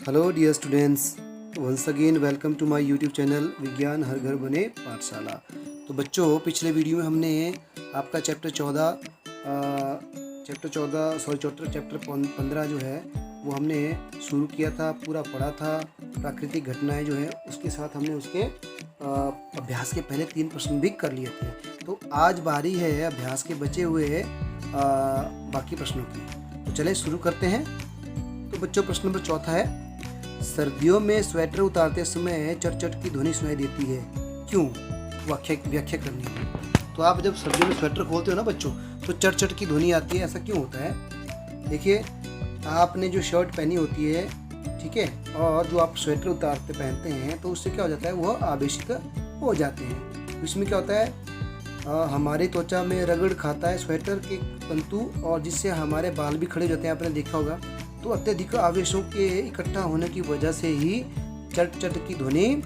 Hello dear students, once again welcome to my YouTube channel Vigyan Har घर बने पाठशाला। तो बच्चों, पिछले वीडियो में हमने आपका चैप्टर 15 जो है वो हमने शुरू किया था, पूरा पढ़ा था। प्राकृतिक घटनाएं जो है उसके साथ हमने उसके अभ्यास के पहले 3 प्रश्न भी कर लिए थे। तो आज बारी है अभ्यास के बचे हुए बाकी प्रश्नों की। तो चले शुरू करते हैं। तो बच्चों, प्रश्न नंबर 4 है, सर्दियों में स्वेटर उतारते समय चट-चट की ध्वनि सुनाई देती है, क्यों? व्याख्या करनी है। तो आप जब सर्दियों में स्वेटर खोलते हो ना बच्चों, तो चट-चट की ध्वनि आती है, ऐसा क्यों होता है? देखिए, आपने जो शर्ट पहनी होती है, ठीक है, और जो आप स्वेटर उतारते पहनते हैं, तो उससे क्या हो जाता है, वह आवेशित हो जाते हैं। इसमें क्या होता है, हमारी त्वचा में रगड़ खाता है स्वेटर के तंतु, और जिससे हमारे बाल भी खड़े हो जाते हैं, आपने देखा होगा। तो अत्यधिक आवेशों के इकट्ठा होने की वजह से ही चट चट की ध्वनि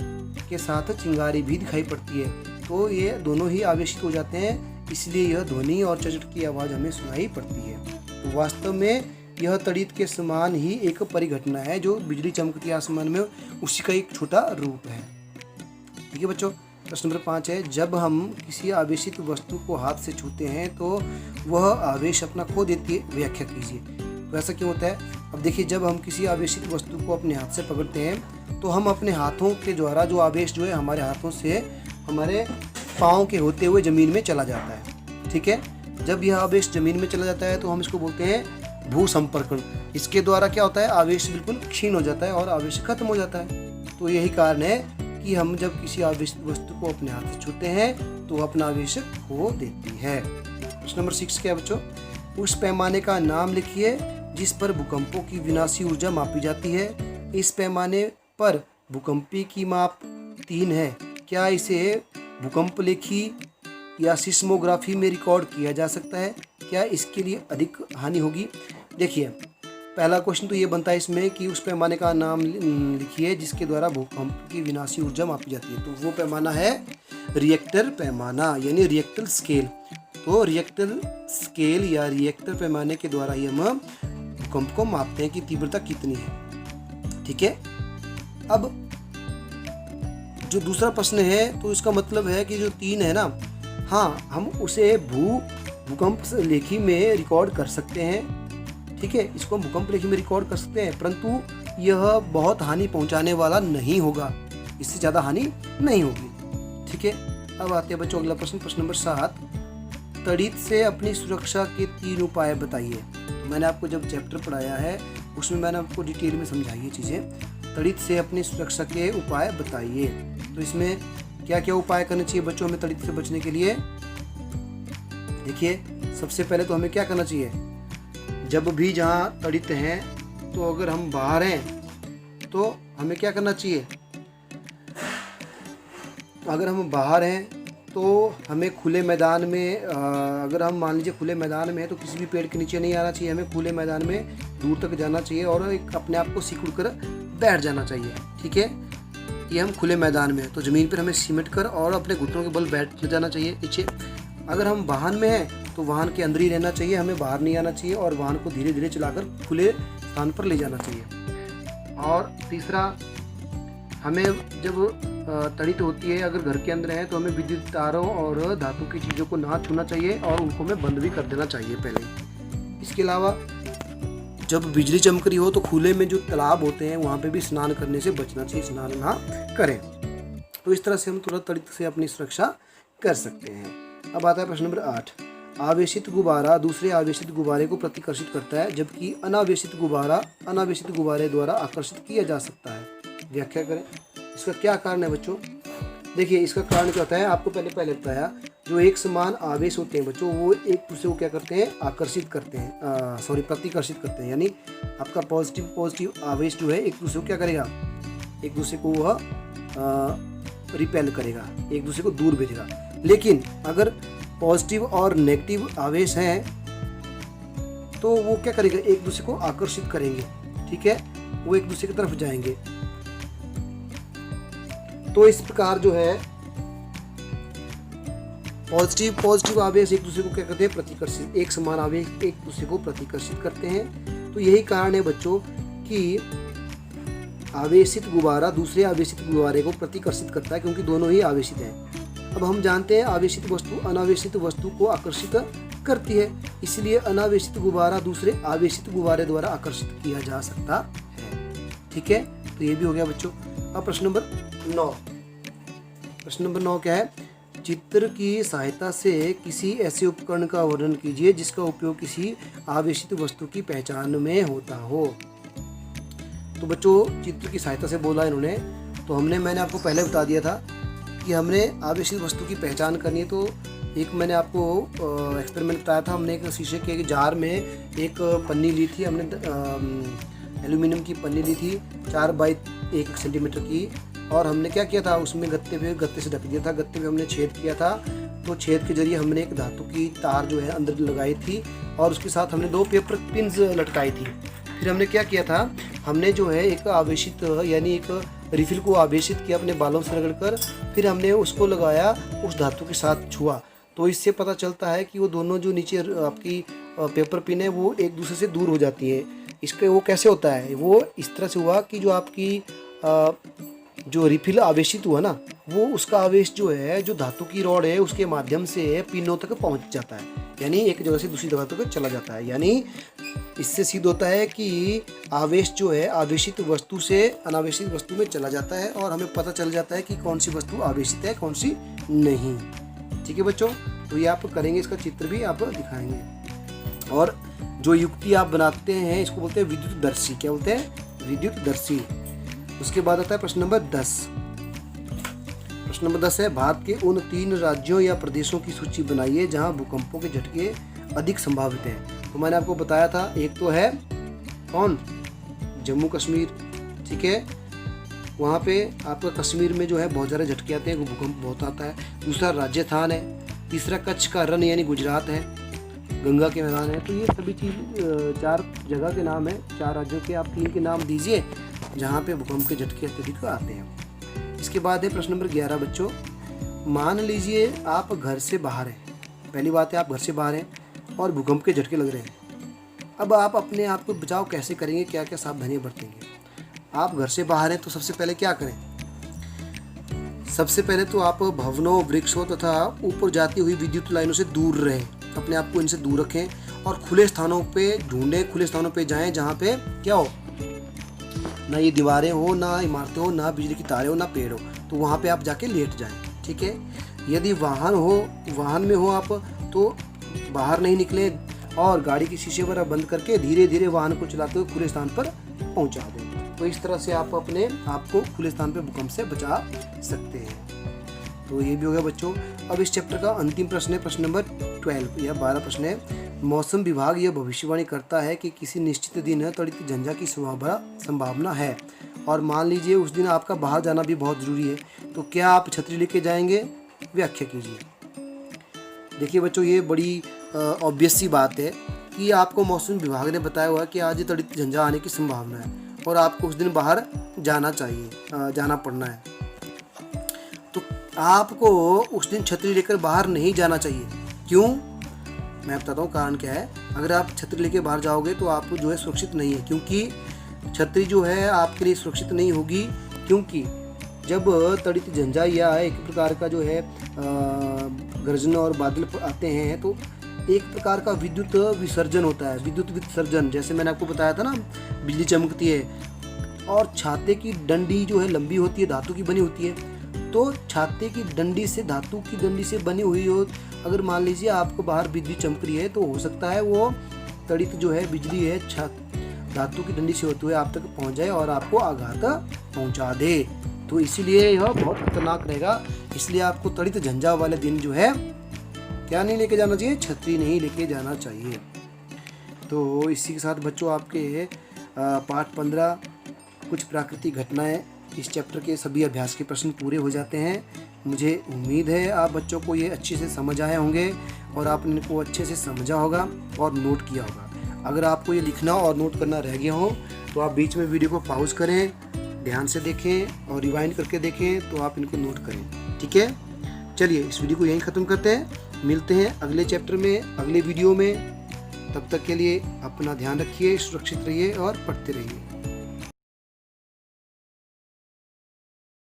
के साथ चिंगारी भी दिखाई पड़ती है। तो ये दोनों ही आवेशित हो जाते हैं, इसलिए यह ध्वनि और चट चट की आवाज़ हमें सुनाई पड़ती है। तो वास्तव में यह तड़ित के समान ही एक परिघटना है, जो बिजली चमकती आसमान में, उसी का एक छोटा रूप है। ठीक है बच्चों। प्रश्न नंबर 5 है, जब हम किसी आवेशित वस्तु को हाथ से छूते हैं तो वह आवेश अपना खो देती है, व्याख्या कीजिए। तो ऐसा क्यों होता है? अब देखिए, जब हम किसी आवेशित वस्तु को अपने हाथ से पकड़ते हैं तो हम अपने हाथों के द्वारा जो आवेश जो है हमारे हाथों से हमारे पाँव के होते हुए ज़मीन में चला जाता है। ठीक है, जब यह आवेश ज़मीन में चला जाता है तो हम इसको बोलते हैं भू संपर्कण। इसके द्वारा क्या होता है, आवेश बिल्कुल क्षीण हो जाता है और आवेश खत्म हो जाता है। तो यही कारण है कि हम जब किसी आवेशित वस्तु को अपने हाथ से छूते हैं तो अपना आवेश खो देती है। प्रश्न नंबर 6 क्या है बच्चों? उस पैमाने का नाम लिखिए जिस पर भूकंपों की विनाशी ऊर्जा मापी जाती है। इस पैमाने पर भूकंपी की माप 3 है। क्या इसे भूकंप लेखी या सिस्मोग्राफी में रिकॉर्ड किया जा सकता है? क्या इसके लिए अधिक हानि होगी? देखिए, पहला क्वेश्चन तो ये बनता है इसमें कि उस पैमाने का नाम लिखिए जिसके द्वारा भूकंप की विनाशी ऊर्जा मापी जाती है। तो वो पैमाना है रिएक्टर पैमाना, यानी रिएक्टर स्केल। तो रिएक्टर स्केल या रिएक्टर पैमाने के द्वारा ही हम भूकंप को मापते हैं कि तीव्रता कितनी है। ठीक है। अब जो दूसरा प्रश्न है, तो इसका मतलब है कि जो 3 है ना, हाँ, हम उसे भूकंप लेखी में रिकॉर्ड कर सकते हैं। ठीक है, इसको हम भूकंप लेखी में रिकॉर्ड कर सकते हैं, परंतु यह बहुत हानि पहुंचाने वाला नहीं होगा, इससे ज़्यादा हानि नहीं होगी। ठीक है। अब आते हैं बच्चों अगला प्रश्न, प्रश्न नंबर 7, तड़ित से अपनी सुरक्षा के 3 उपाय बताइए। तो मैंने आपको जब चैप्टर पढ़ाया है उसमें मैंने आपको डिटेल में समझाई ये चीज़ें। तड़ित से अपनी सुरक्षा के उपाय बताइए। तो इसमें क्या क्या उपाय करने चाहिए बच्चों हमें तड़ित से बचने के लिए? देखिए, सबसे पहले तो हमें क्या करना चाहिए, जब भी जहाँ तड़ित हैं, तो अगर हम बाहर हैं तो हमें क्या करना चाहिए? अगर हम बाहर हैं तो हमें खुले मैदान में, अगर हम मान लीजिए खुले मैदान में है तो किसी भी पेड़ के नीचे नहीं आना चाहिए, हमें खुले मैदान में दूर तक जाना चाहिए और एक अपने आप को सिकुड़ कर बैठ जाना चाहिए। ठीक है, ये हम खुले मैदान में है तो ज़मीन पर हमें सिमट कर और अपने घुटनों के बल बैठ जाना चाहिए नीचे। अगर हम वाहन में हैं तो वाहन के अंदर ही रहना चाहिए, हमें बाहर नहीं आना चाहिए और वाहन को धीरे धीरे चलाकर खुले स्थान पर ले जाना चाहिए। और तीसरा, हमें जब तड़ित होती है, अगर घर के अंदर है तो हमें विद्युत तारों और धातु की चीज़ों को ना छूना चाहिए और उनको हमें बंद भी कर देना चाहिए पहले। इसके अलावा जब बिजली चमक रही हो तो खुले में जो तालाब होते हैं वहाँ पे भी स्नान करने से बचना चाहिए, स्नान ना करें। तो इस तरह से हम तुरंत तड़ित से अपनी सुरक्षा कर सकते हैं। अब आता है प्रश्न नंबर 8, आवेशित गुब्बारा दूसरे आवेशित गुब्बारे को प्रतिकर्षित करता है, जबकि अनावेशित गुब्बारा अनावेशित गुब्बारे द्वारा आकर्षित किया जा सकता है। व्याख्या करें। इसका क्या कारण है बच्चों? देखिए, इसका कारण क्या होता है, आपको पहले बताया, जो एक समान आवेश होते हैं बच्चों, वो एक दूसरे को क्या करते हैं, आकर्षित करते हैं, प्रतिकर्षित करते हैं। यानी आपका पॉजिटिव आवेश जो है एक दूसरे को क्या करेगा, एक दूसरे को वह रिपेल करेगा, एक दूसरे को दूर भेजेगा। लेकिन अगर पॉजिटिव और नेगेटिव आवेश हैं तो वो क्या करेगा, एक दूसरे को आकर्षित करेंगे। ठीक है, वो एक दूसरे की तरफ जाएंगे। तो इस प्रकार जो है पॉजिटिव आवेश एक दूसरे को क्या करते हैं, प्रतिकर्षित, एक समान आवेश एक दूसरे को प्रतिकर्षित करते हैं। तो यही कारण है बच्चों कि आवेशित गुब्बारा दूसरे आवेशित गुब्बारे को प्रतिकर्षित करता है क्योंकि दोनों ही आवेशित हैं। अब हम जानते हैं आवेशित वस्तु अनावेशित वस्तु को आकर्षित करती है, इसलिए अनावेशित गुब्बारा दूसरे आवेशित गुब्बारे द्वारा आकर्षित किया जा सकता है। ठीक है, तो ये भी हो गया बच्चों। अब प्रश्न नंबर 9। प्रश्न नंबर 9 क्या है? चित्र की सहायता से किसी ऐसे उपकरण का वर्णन कीजिए जिसका उपयोग किसी आवेशित वस्तु की पहचान में होता हो। तो बच्चों चित्र की सहायता से बोला इन्होंने, तो मैंने आपको पहले बता दिया था कि हमने आवेशित वस्तु की पहचान करनी है। तो एक मैंने आपको एक्सपेरिमेंट बताया था। हमने एक शीशे के जार में एक पन्नी ली थी, हमने एल्यूमिनियम की पन्नी ली थी 4 बाई 1 सेंटीमीटर की, और हमने क्या किया था, उसमें गत्ते से ढक दिया था। गत्ते में हमने छेद किया था, तो छेद के जरिए हमने एक धातु की तार जो है अंदर लगाई थी, और उसके साथ हमने 2 पेपर पिन्स लटकाई थी। फिर हमने क्या किया था, हमने जो है एक आवेशित यानी एक रिफिल को आवेशित किया अपने बालों से रगड़कर, फिर हमने उसको लगाया, उस धातु के साथ छुआ। तो इससे पता चलता है कि वो दोनों जो नीचे आपकी पेपर पिन है वो एक दूसरे से दूर हो जाती है। इसके वो कैसे होता है, वो इस तरह से हुआ कि जो आपकी जो रिफिल आवेशित हुआ ना, वो उसका आवेश जो है जो धातु की रॉड है उसके माध्यम से पिनों तक पहुंच जाता है, यानी एक जगह से दूसरी जगह तक चला जाता है। यानी इससे सिद्ध होता है कि आवेश जो है आवेशित वस्तु से अनावेशित वस्तु में चला जाता है, और हमें पता चल जाता है कि कौन सी वस्तु आवेशित है कौन सी नहीं। ठीक है बच्चों, तो ये आप करेंगे, इसका चित्र भी आप दिखाएंगे। और जो युक्ति आप बनाते हैं इसको बोलते हैं विद्युतदर्शी। क्या बोलते हैं? विद्युतदर्शी। उसके बाद आता है प्रश्न नंबर 10। प्रश्न नंबर 10 है, भारत के उन 3 राज्यों या प्रदेशों की सूची बनाइए जहां भूकंपों के झटके अधिक संभावित हैं। तो मैंने आपको बताया था, एक तो है कौन? जम्मू कश्मीर। ठीक है, वहाँ पे आपका कश्मीर में जो है बहुत ज़्यादा झटके आते हैं, भूकंप बहुत आता है। दूसरा राजस्थान है। तीसरा कच्छ का रण यानी गुजरात है, गंगा के मैदान है। तो ये सभी चीज़ 4 जगह के नाम है, 4 राज्यों के आप 3 के नाम दीजिए जहाँ पे भूकंप के झटके अत्यधिक आते हैं। इसके बाद है प्रश्न नंबर 11 बच्चों। मान लीजिए आप घर से बाहर हैं। पहली बात है आप घर से बाहर हैं और भूकंप के झटके लग रहे हैं। अब आप अपने आप को बचाव कैसे करेंगे, क्या क्या सावधानियाँ बरतेंगे? आप घर से बाहर हैं तो सबसे पहले क्या करें? सबसे पहले तो आप भवनों, वृक्षों तथा ऊपर जाती हुई विद्युत लाइनों से दूर रहें, अपने आप को इनसे दूर रखें, और खुले स्थानों पे ढूंढें, खुले स्थानों पे जाएं जहाँ पे क्या हो, ना ये दीवारें हो, ना इमारतें हो, ना बिजली की तारें हो, ना पेड़ हो। तो वहाँ पे आप जाके लेट जाएं। ठीक है, यदि वाहन में हो आप तो बाहर नहीं निकलें और गाड़ी की शीशे पर बंद करके धीरे धीरे वाहन को चलाते हुए खुले स्थान पर पहुँचा दें। तो इस तरह से आप अपने आप को खुले स्थान पर भूकंप से बचा सकते हैं। तो ये भी हो गया बच्चों। अब इस चैप्टर का अंतिम प्रश्न है प्रश्न नंबर 12 या 12 प्रश्न है। मौसम विभाग यह भविष्यवाणी करता है कि किसी निश्चित दिन त्वरित झंझा की संभावना है, और मान लीजिए उस दिन आपका बाहर जाना भी बहुत ज़रूरी है, तो क्या आप छतरी लेके जाएंगे? व्याख्या कीजिए। देखिए बच्चों, ये बड़ी ऑब्वियस सी बात है कि आपको मौसम विभाग ने बताया हुआ है कि आज त्वरित झंझा आने की संभावना है और आपको उस दिन बाहर जाना पड़ना है। तो आपको उस दिन छतरी लेकर बाहर नहीं जाना चाहिए। क्यों? मैं बताता हूँ कारण क्या है। अगर आप छतरी लेकर बाहर जाओगे तो आप जो है सुरक्षित नहीं है, क्योंकि छतरी जो है आपके लिए सुरक्षित नहीं होगी। क्योंकि जब त्वरित झंझा या एक प्रकार का जो है गर्जना और बादल आते हैं तो एक प्रकार का विद्युत विसर्जन होता है। विद्युत विसर्जन, जैसे मैंने आपको बताया था ना, बिजली चमकती है और छाते की डंडी जो है लंबी होती है, धातु की बनी होती है। तो छाते की डंडी से, धातु की डंडी से बनी हुई हो, अगर मान लीजिए आपको बाहर बिजली चमक रही है तो हो सकता है वो त्वरित जो है बिजली है धातु की डंडी से होते हुए आप तक पहुंच जाए और आपको आघात पहुंचा दे। तो इसीलिए यह बहुत खतरनाक रहेगा। इसलिए आपको त्वरित झंझा वाले दिन जो है क्या नहीं लेके जाना चाहिए? छतरी नहीं लेके जाना चाहिए। तो इसी के साथ बच्चों आपके पाठ 15 कुछ प्राकृतिक घटनाएं इस चैप्टर के सभी अभ्यास के प्रश्न पूरे हो जाते हैं। मुझे उम्मीद है आप बच्चों को ये अच्छे से समझ आए होंगे और आपने इनको अच्छे से समझा होगा और नोट किया होगा। अगर आपको ये लिखना और नोट करना रह गया हो तो आप बीच में वीडियो को पॉज करें, ध्यान से देखें और रिवाइंड करके देखें, तो आप इनको नोट करें। ठीक है, चलिए इस वीडियो को यहीं ख़त्म करते हैं। मिलते हैं अगले चैप्टर में, अगले वीडियो में। तब तक के लिए अपना ध्यान रखिए, सुरक्षित रहिए और पढ़ते रहिए।